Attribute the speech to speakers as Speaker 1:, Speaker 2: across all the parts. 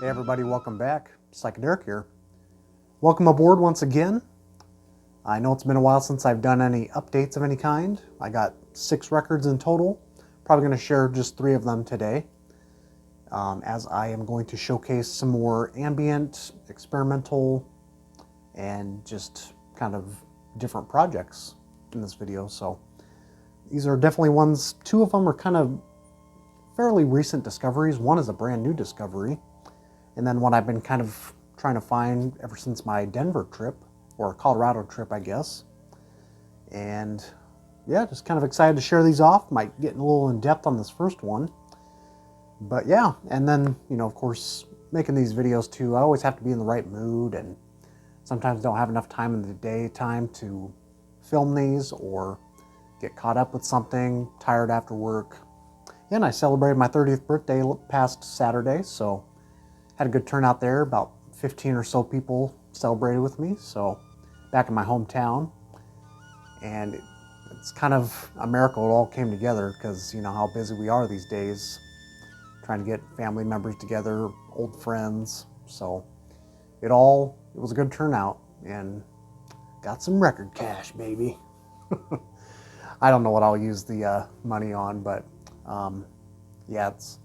Speaker 1: Hey everybody, welcome back. Psychedelic here. Welcome aboard once again. I know it's been a while since I've done any updates of any kind. I got 6 records in total. Probably going to share just 3 of them today, as I am going to showcase some more ambient, experimental, and just kind of different projects in this video. So these are definitely ones, 2 of them are kind of fairly recent discoveries. One is a brand new discovery. And then one I've been kind of trying to find ever since my Denver trip, or Colorado trip, I guess. And yeah, just kind of excited to share these off. Might get a little in depth on this first one. But yeah, and then, you know, of course, making these videos too, I always have to be in the right mood, and sometimes don't have enough time in the daytime to film these or get caught up with something, tired after work. And I celebrated my 30th birthday past Saturday, so had a good turnout there. About 15 or so people celebrated with me, so back in my hometown. And it's kind of a miracle it all came together, because you know how busy we are these days, trying to get family members together, old friends. So it was a good turnout, and got some record cash, baby. I don't know what I'll use the money on, but yeah, it's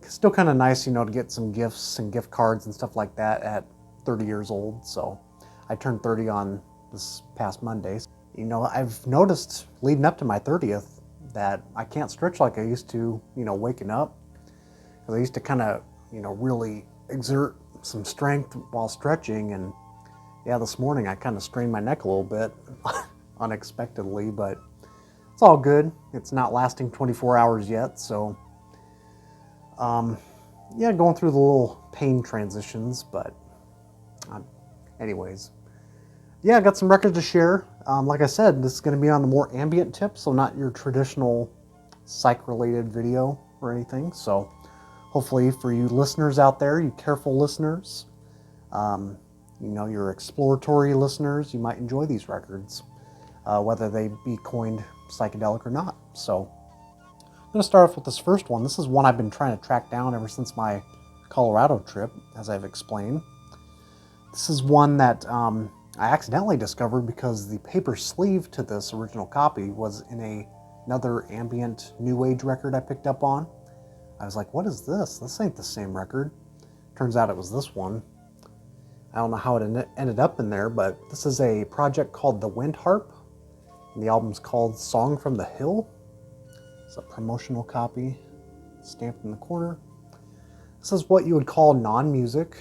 Speaker 1: still kind of nice, you know, to get some gifts and gift cards and stuff like that at 30 years old. So I turned 30 on this past Monday. You know, I've noticed leading up to my 30th that I can't stretch like I used to, you know, waking up. Because I used to kind of, you know, really exert some strength while stretching. And yeah, this morning I kind of strained my neck a little bit unexpectedly, but it's all good. It's not lasting 24 hours yet, so yeah, going through the little pain transitions, but anyways, yeah, I got some records to share. Like I said, this is going to be on the more ambient tip, so not your traditional psych-related video or anything. So hopefully for you listeners out there, you careful listeners, you know, your exploratory listeners, you might enjoy these records, whether they be coined psychedelic or not. So I'm going to start off with this first one. This is one I've been trying to track down ever since my Colorado trip, as I've explained. This is one that I accidentally discovered because the paper sleeve to this original copy was in another ambient new age record I picked up on. I was like, what is this? This ain't the same record. Turns out it was this one. I don't know how it ended up in there, but this is a project called the Wind Harp, and the album's called Song from the Hill. It's a promotional copy stamped in the corner. This is what you would call non-music.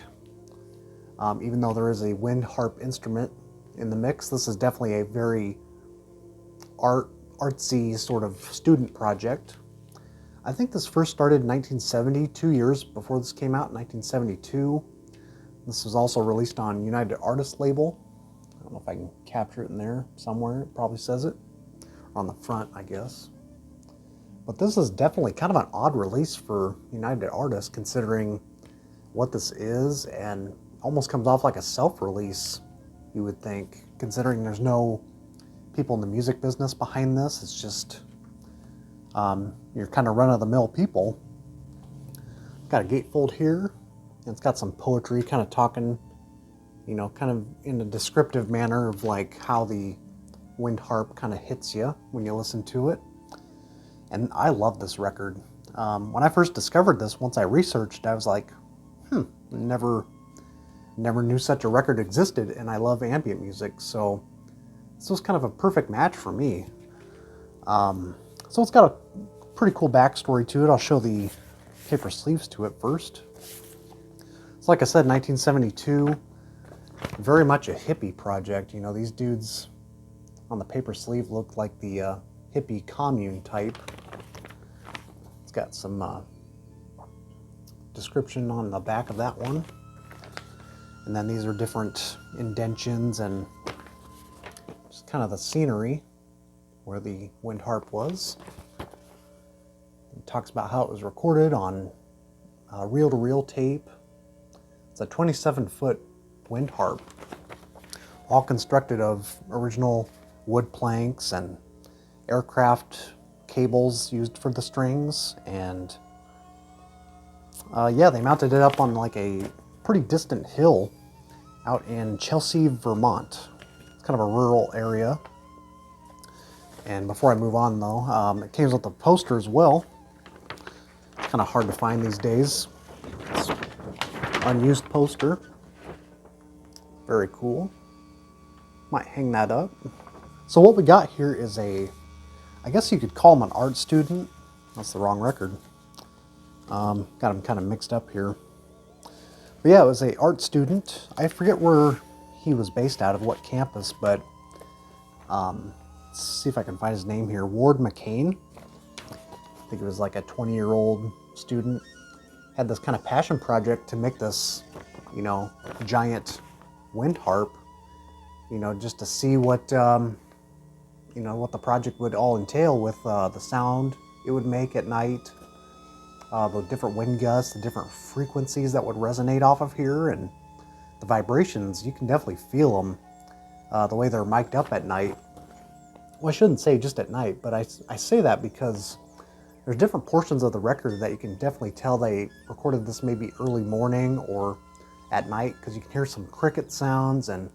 Speaker 1: Even though there is a wind harp instrument in the mix, this is definitely a very artsy sort of student project. I think this first started in 1970, 2 years before this came out, in 1972. This was also released on United Artists label. I don't know if I can capture it in there somewhere. It probably says it. Or on the front, I guess. But this is definitely kind of an odd release for United Artists, considering what this is, and almost comes off like a self-release, you would think, considering there's no people in the music business behind this. It's just you're kind of run-of-the-mill people. Got a gatefold here, and it's got some poetry kind of talking, you know, kind of in a descriptive manner of like how the wind harp kind of hits you when you listen to it. And I love this record. When I first discovered this, once I researched, I was like, never knew such a record existed, and I love ambient music, so this was kind of a perfect match for me. So it's got a pretty cool backstory to it. I'll show the paper sleeves to it first. So like I said, 1972, very much a hippie project. You know, these dudes on the paper sleeve looked like the hippie commune type. It's got some description on the back of that one. And then these are different indentions and just kind of the scenery where the wind harp was. It talks about how it was recorded on reel-to-reel tape. It's a 27-foot wind harp, all constructed of original wood planks and aircraft cables used for the strings, and Yeah, they mounted it up on like a pretty distant hill out in Chelsea, Vermont. It's kind of a rural area. And before I move on though, it came with a poster as well. It's kind of hard to find these days. It's an unused poster. Very cool. Might hang that up. So what we got here is I guess you could call him an art student. That's the wrong record. Got him kind of mixed up here. But yeah, it was a art student. I forget where he was based out of, what campus, but let's see if I can find his name here. Ward McCain. I think it was like a 20-year-old student. Had this kind of passion project to make this, you know, giant wind harp, you know, just to see what, you know, what the project would all entail with the sound it would make at night, the different wind gusts, the different frequencies that would resonate off of here, and the vibrations. You can definitely feel them the way they're mic'd up at night. Well, I shouldn't say just at night, but I say that because there's different portions of the record that you can definitely tell they recorded this maybe early morning or at night, because you can hear some cricket sounds and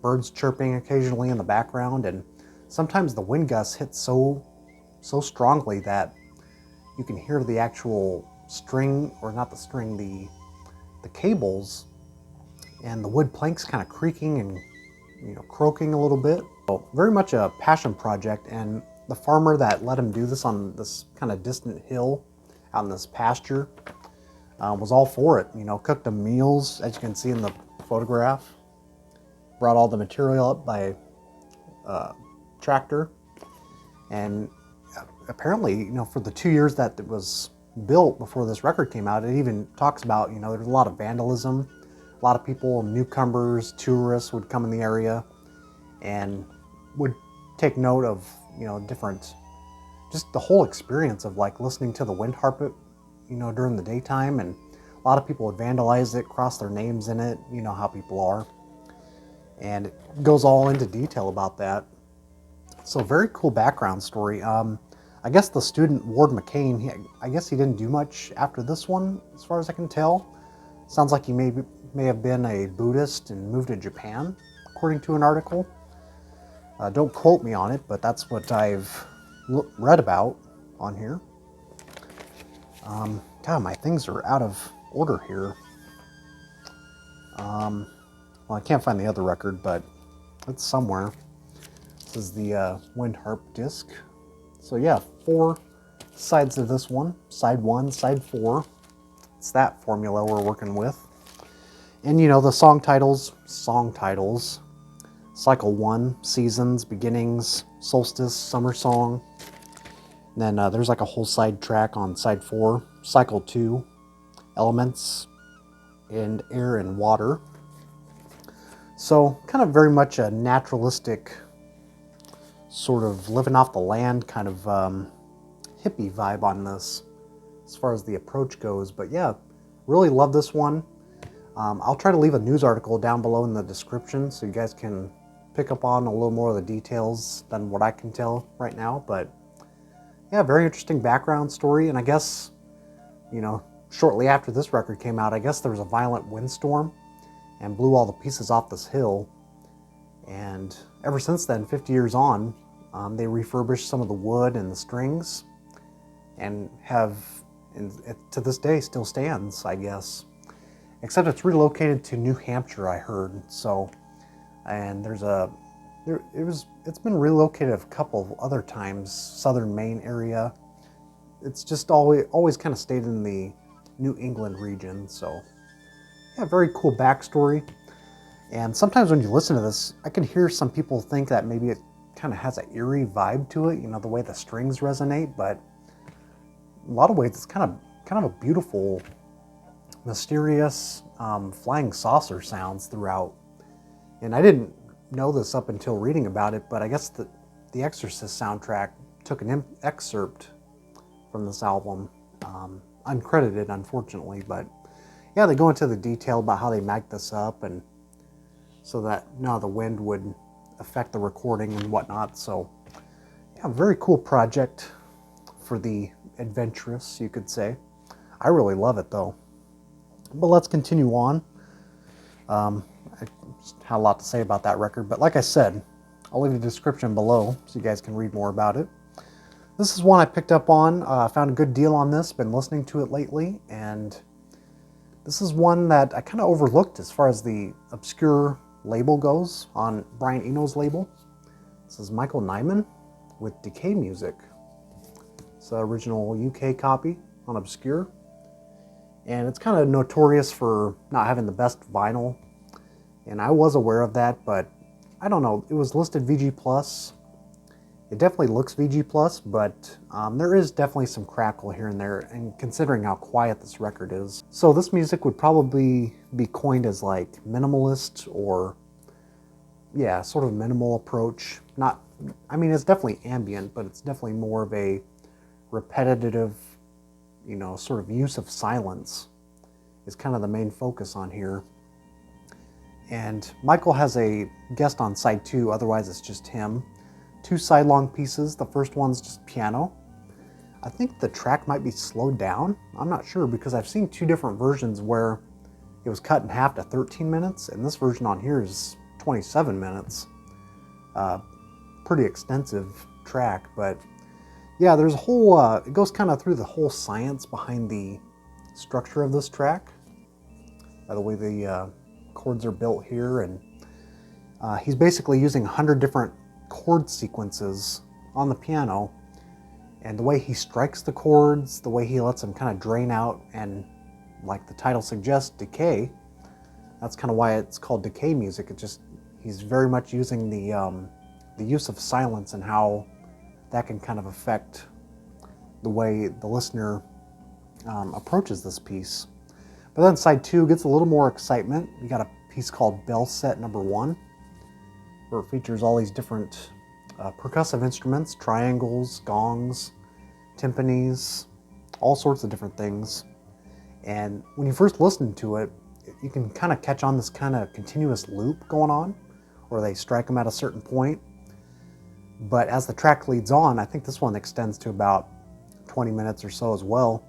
Speaker 1: birds chirping occasionally in the background, and sometimes the wind gusts hit so strongly that you can hear the actual string, or not the string, the cables and the wood planks kind of creaking and, you know, croaking a little bit. So very much a passion project, and the farmer that let him do this on this kind of distant hill out in this pasture was all for it. You know, cooked them meals, as you can see in the photograph. Brought all the material up by tractor, and apparently, you know, for the 2 years that it was built before this record came out, it even talks about, you know, there's a lot of vandalism. A lot of people, newcomers, tourists would come in the area and would take note of, you know, different, just the whole experience of like listening to the wind harp, you know, during the daytime. And a lot of people would vandalize it, cross their names in it. You know how people are. And it goes all into detail about that. So very cool background story. I guess the student, Ward McCain, I guess he didn't do much after this one, as far as I can tell. Sounds like he may have been a Buddhist and moved to Japan, according to an article. Don't quote me on it, but that's what I've read about on here. God, my things are out of order here. Well, I can't find the other record, but it's somewhere. This is the Wind Harp disc. So yeah, 4 sides of this one. Side 1, side 4. It's that formula we're working with. And you know, the song titles. Cycle 1, Seasons, Beginnings, Solstice, Summer Song. And then there's like a whole side track on side 4. Cycle 2, Elements, and Air and Water. So kind of very much a naturalistic, sort of living off the land kind of hippie vibe on this as far as the approach goes. But yeah, really love this one. I'll try to leave a news article down below in the description so you guys can pick up on a little more of the details than what I can tell right now. But yeah, very interesting background story. And I guess, you know, shortly after this record came out, I guess there was a violent windstorm and blew all the pieces off this hill. And ever since then, 50 years on, they refurbished some of the wood and the strings, and have, to this day, still stands, I guess. Except it's relocated to New Hampshire, I heard. So, and it's been relocated a couple of other times, southern Maine area. It's just always kind of stayed in the New England region. So, yeah, very cool backstory. And sometimes when you listen to this, I can hear some people think that maybe it kind of has an eerie vibe to it, you know, the way the strings resonate. But in a lot of ways, it's kind of a beautiful, mysterious, flying saucer sounds throughout. And I didn't know this up until reading about it, but I guess the Exorcist soundtrack took an excerpt from this album, uncredited, unfortunately. But yeah, they go into the detail about how they mic'd this up, and so that none of the wind would affect the recording and whatnot. So yeah, very cool project for the adventurous, you could say. I really love it though. But let's continue on. I just had a lot to say about that record, but like I said, I'll leave the description below so you guys can read more about it. This is one I picked up on. I found a good deal on this, been listening to it lately, and this is one that I kind of overlooked as far as the obscure label goes on Brian Eno's label. This is Michael Nyman with Decay music. It's the original UK copy on Obscure. And it's kind of notorious for not having the best vinyl. And I was aware of that, but I don't know. It was listed VG+. It definitely looks VG+, but there is definitely some crackle here and there, and considering how quiet this record is. So this music would probably be coined as like minimalist, or yeah, sort of minimal approach. Not, I mean, it's definitely ambient, but it's definitely more of a repetitive, you know, sort of use of silence is kind of the main focus on here. And Michael has a guest on side 2, otherwise it's just him. 2 side-long pieces. The first one's just piano. I think the track might be slowed down. I'm not sure, because I've seen 2 different versions where it was cut in half to 13 minutes, and this version on here is 27 minutes. Pretty extensive track, but yeah, there's a whole, it goes kind of through the whole science behind the structure of this track. By the way, the chords are built here, and he's basically using 100 different chord sequences on the piano, and the way he strikes the chords, the way he lets them kind of drain out, and like the title suggests, decay. That's kind of why it's called Decay music. It just, he's very much using the use of silence and how that can kind of affect the way the listener approaches this piece. But then side 2 gets a little more excitement. You got a piece called Bell Set Number 1, where it features all these different percussive instruments, triangles, gongs, timpanis, all sorts of different things. And when you first listen to it, you can kind of catch on this kind of continuous loop going on, where they strike them at a certain point. But as the track leads on, I think this one extends to about 20 minutes or so as well.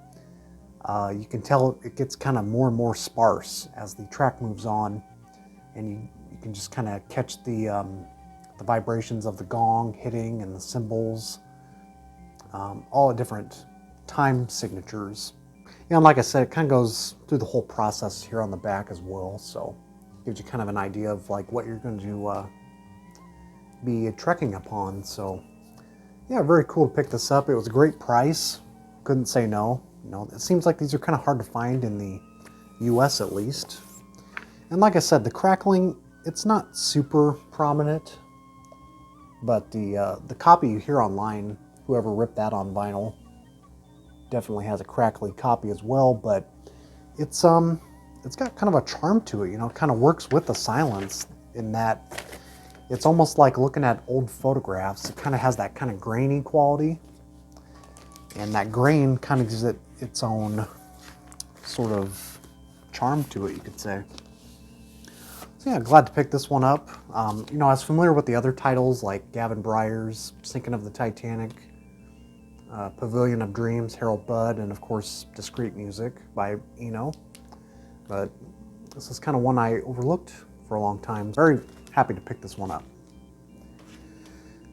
Speaker 1: You can tell it gets kind of more and more sparse as the track moves on, and you can just kind of catch the vibrations of the gong hitting and the cymbals, all at different time signatures. Yeah, and like I said, it kind of goes through the whole process here on the back as well, so gives you kind of an idea of like what you're going to be trekking upon. So yeah, very cool to pick this up. It was a great price. Couldn't say no. You know, it seems like these are kind of hard to find in the US at least. And like I said, the crackling, it's not super prominent, but the copy you hear online, whoever ripped that on vinyl, definitely has a crackly copy as well. But it's got kind of a charm to it. You know, it kind of works with the silence in that it's almost like looking at old photographs. It kind of has that kind of grainy quality, and that grain kind of gives it its own sort of charm to it, you could say. So yeah, glad to pick this one up. You know, I was familiar with the other titles like Gavin Bryars, Sinking of the Titanic, Pavilion of Dreams, Harold Budd, and of course Discreet Music by Eno. But this is kind of one I overlooked for a long time. Very happy to pick this one up.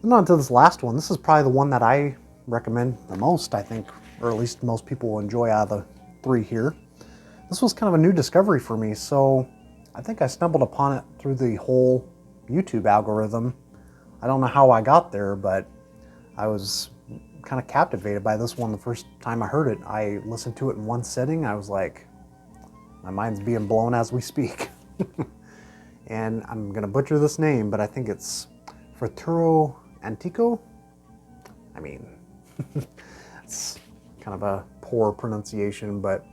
Speaker 1: And on to this last one. This is probably the one that I recommend the most, I think, or at least most people will enjoy out of the 3 here. This was kind of a new discovery for me, so I think I stumbled upon it through the whole YouTube algorithm. I don't know how I got there, but I was kind of captivated by this one the first time I heard it. I listened to it in one sitting. I was like, my mind's being blown as we speak. And I'm gonna butcher this name, but I think it's Futuro Antico. I mean, it's kind of a poor pronunciation, but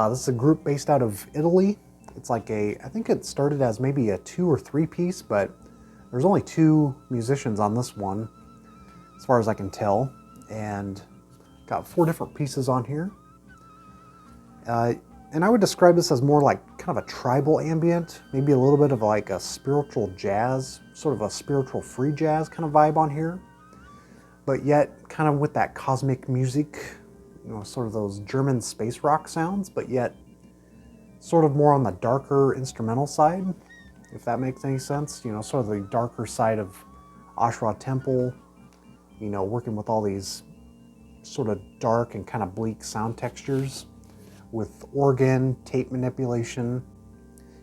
Speaker 1: this is a group based out of Italy. It's like I think it started as maybe a 2 or 3 piece, but there's only 2 musicians on this one, as far as I can tell, and got 4 different pieces on here. And I would describe this as more like kind of a tribal ambient, maybe a little bit of like a spiritual jazz, sort of a spiritual free jazz kind of vibe on here, but yet kind of with that cosmic music, you know, sort of those German space rock sounds, but yet sort of more on the darker instrumental side, if that makes any sense. You know, sort of the darker side of Ashra Temple, you know, working with all these sort of dark and kind of bleak sound textures with organ, tape manipulation,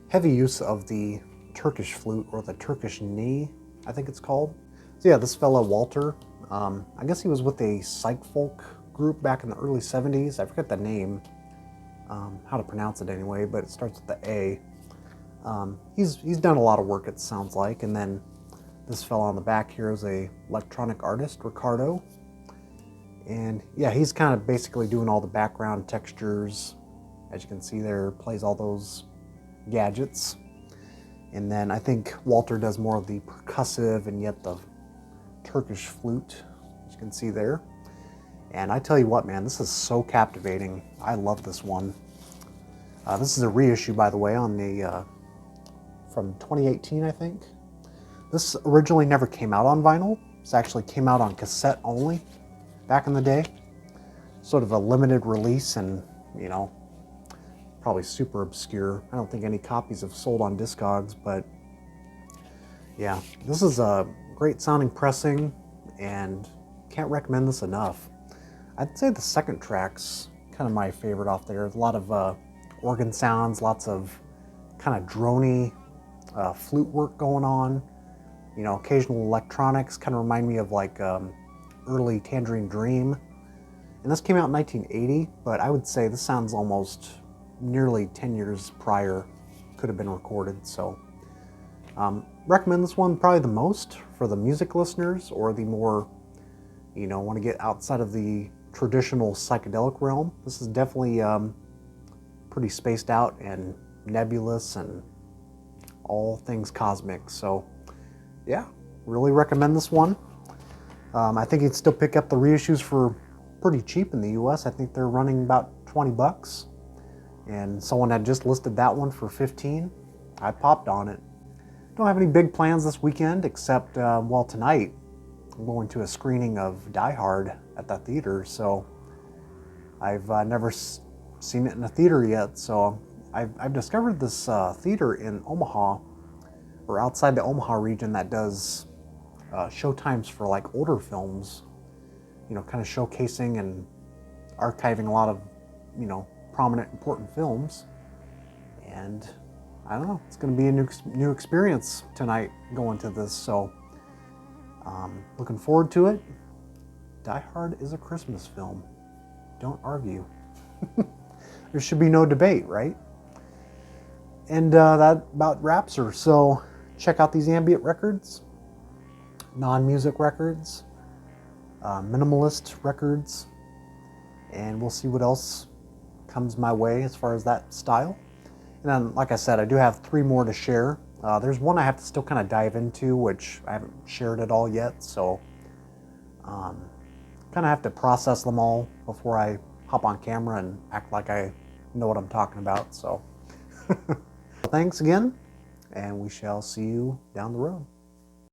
Speaker 1: heavy use of the Turkish flute, or the Turkish knee, I think it's called. So yeah, this fella Walter, I guess he was with a psych folk group back in the early 70s. I forget the name, how to pronounce it anyway, but it starts with the A. He's done a lot of work, it sounds like. And then this fella on the back here is a electronic artist, Ricardo. And yeah, he's kind of basically doing all the background textures. As you can see there, plays all those gadgets. And then I think Walter does more of the percussive and yet the Turkish flute, as you can see there. And I tell you what, man, this is so captivating. I love this one. This is a reissue, by the way, on the from 2018, I think. This originally never came out on vinyl. This actually came out on cassette only back in the day. Sort of a limited release, and, you know, probably super obscure. I don't think any copies have sold on Discogs, but yeah, this is a great sounding pressing and can't recommend this enough. I'd say the second track's kind of my favorite off there. There's a lot of organ sounds, lots of kind of droney flute work going on. You know, occasional electronics, kind of remind me of like early Tangerine Dream. And this came out in 1980, but I would say this sounds almost nearly 10 years prior, could have been recorded. So recommend this one probably the most for the music listeners, or the more, you know, want to get outside of the traditional psychedelic realm. This is definitely pretty spaced out and nebulous and all things cosmic. So yeah, really recommend this one. I think you'd still pick up the reissues for pretty cheap in the US. I think they're running about 20 bucks. And someone had just listed that one for 15. I popped on it. Don't have any big plans this weekend, except, well, tonight I'm going to a screening of Die Hard at the theater. So I've never seen it in a theater yet. So I've discovered this theater in Omaha, or outside the Omaha region, that does showtimes for like older films, you know, kind of showcasing and archiving a lot of, you know, prominent, important films. And I don't know, it's going to be a new experience tonight going to this. So looking forward to it. Die Hard is a Christmas film. Don't argue. There should be no debate, right? And that about wraps her. So check out these ambient records, non-music records, minimalist records, and we'll see what else comes my way as far as that style. And then, like I said, I do have 3 more to share. There's one I have to still kind of dive into, which I haven't shared at all yet, so kind of have to process them all before I hop on camera and act like I know what I'm talking about. So thanks again, and we shall see you down the road.